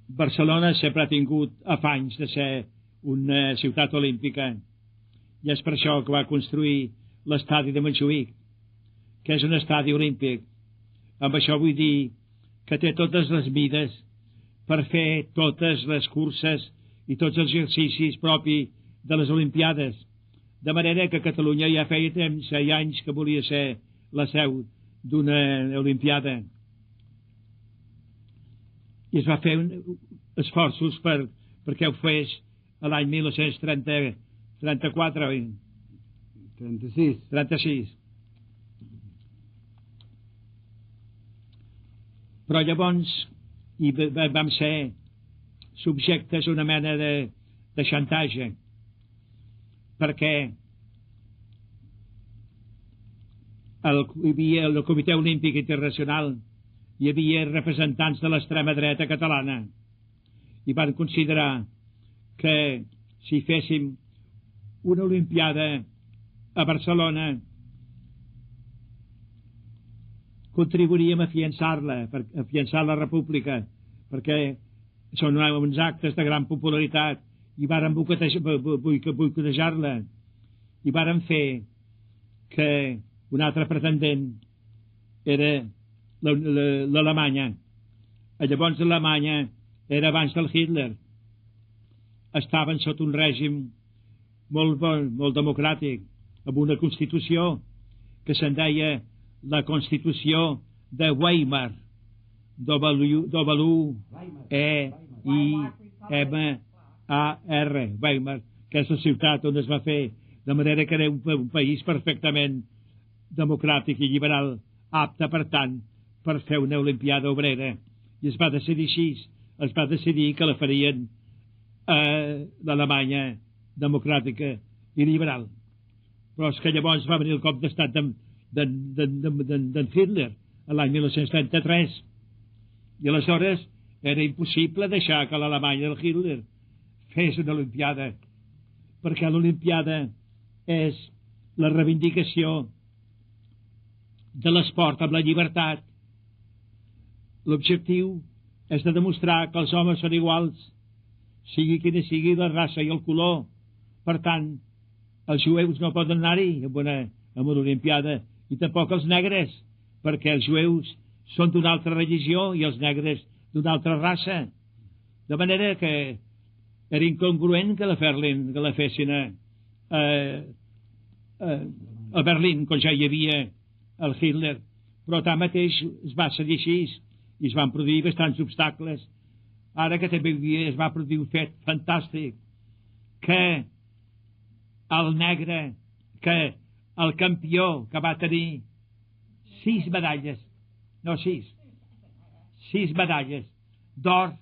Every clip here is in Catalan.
Barcelona sempre ha tingut afanys de ser una ciutat olímpica i és per això que va construir l'estadi de Montjuïc, que és un estadi olímpic. Amb això vull dir que té totes les mides per fer totes les curses i tots els exercicis propis de les Olimpiades. De manera que Catalunya ja feia temps, feia anys que volia ser la seu d'una Olimpiada. I es va fer esforços perquè ho fes l'any 1934 oi? 36. Però llavors vam ser subjectes a una mena de xantatge, perquè hi havia el Comitè Olímpic Internacional, hi havia representants de l'extrema dreta catalana i van considerar que si féssim una Olimpiada a Barcelona contribuiríem a afiançar la república, perquè són uns actes de gran popularitat i varen boicotejar-la i varen fer que un altre pretendent era l'Alemanya. Llavors l'Alemanya era abans del Hitler, estaven sota un règim molt bon, molt democràtic, amb una Constitució que se'n deia la Constitució de Weimar, W-E-I-M-A-R, Weimar, que és la ciutat on es va fer, de manera que era un país perfectament democràtic i liberal, apte, per tant, per fer una Olimpiada obrera. I es va decidir així, es va decidir que la farien a l'Alemanya democràtica i liberal. Però és que llavors va venir el cop d'estat d'en Hitler l'any 1933 i aleshores era impossible deixar que l'Alemanya del Hitler fes una Olimpiada, perquè l'Olimpiada és la reivindicació de l'esport amb la llibertat. L'objectiu és de demostrar que els homes són iguals, sigui quina sigui la raça i el color. Per tant, els jueus no poden anar-hi a una Olimpiada, i tampoc els negres, perquè els jueus són d'una altra religió i els negres d'una altra raça. De manera que era incongruent que la fessin a Berlín, quan ja hi havia el Hitler. Però tanmateix es va seguir així i es van produir bastants obstacles. Ara que també es va produir un fet fantàstic, que el negre, que el campió que va tenir 6 medalles d'or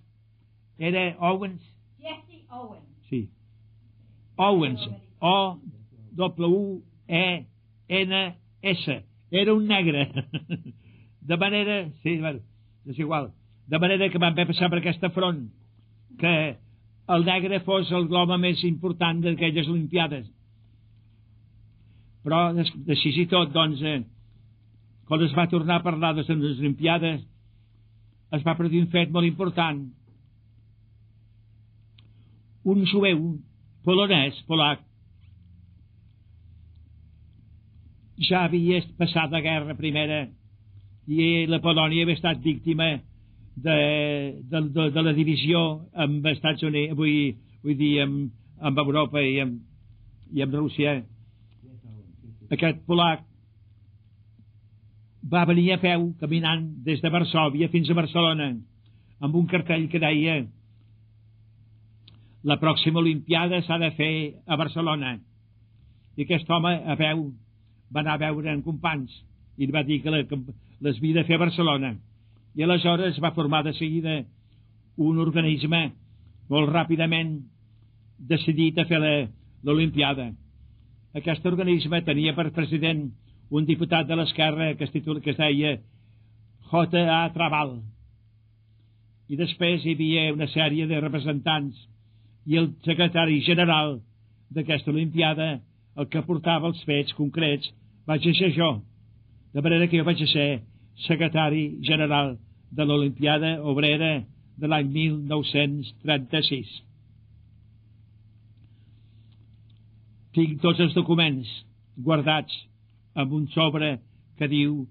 era Owens. Jesse Owens. Sí. Owens. O-W-E-N-S. Era un negre. De manera... Sí, bueno, és igual. De manera que van passar per aquesta front que el negre fos l'home més important d'aquelles Olimpiades. Però així i tot, doncs, quan es va tornar a parlar de les Olimpiades, es va produir un fet molt important. Un jueu polac, ja havia passat la guerra primera i la Polònia havia estat víctima de la divisió amb els Estats Units, vull dir, amb Europa i amb Rússia. Aquest polac va venir a peu, caminant des de Varsòvia fins a Barcelona, amb un cartell que deia: la pròxima Olimpiada s'ha de fer a Barcelona. I aquest home a peu va anar a veure en companys i va dir que les havia de fer a Barcelona. I aleshores va formar de seguida un organisme molt ràpidament decidit a fer l'Olimpiada. Aquest organisme tenia per president un diputat de l'esquerra que es deia J.A. Trabal. I després hi havia una sèrie de representants i el secretari general d'aquesta Olimpiada, el que portava els fets concrets, vaig ser jo. De manera que jo vaig ser secretari general de l'Olimpiada Obrera de l'any 1936. Tinc tots els documents guardats en un sobre que diu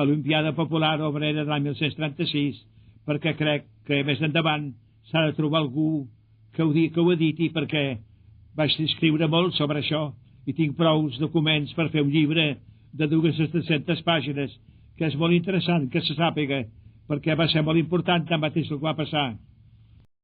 Olimpiada Popular Obrera de l'any 1936, perquè crec que més endavant s'ha de trobar algú que ho editi, perquè vaig escriure molt sobre això i tinc prou documents per fer un llibre de 200-300 pàgines, que és molt interessant que se sàpiga, perquè va ser molt important tant mateix el que va passar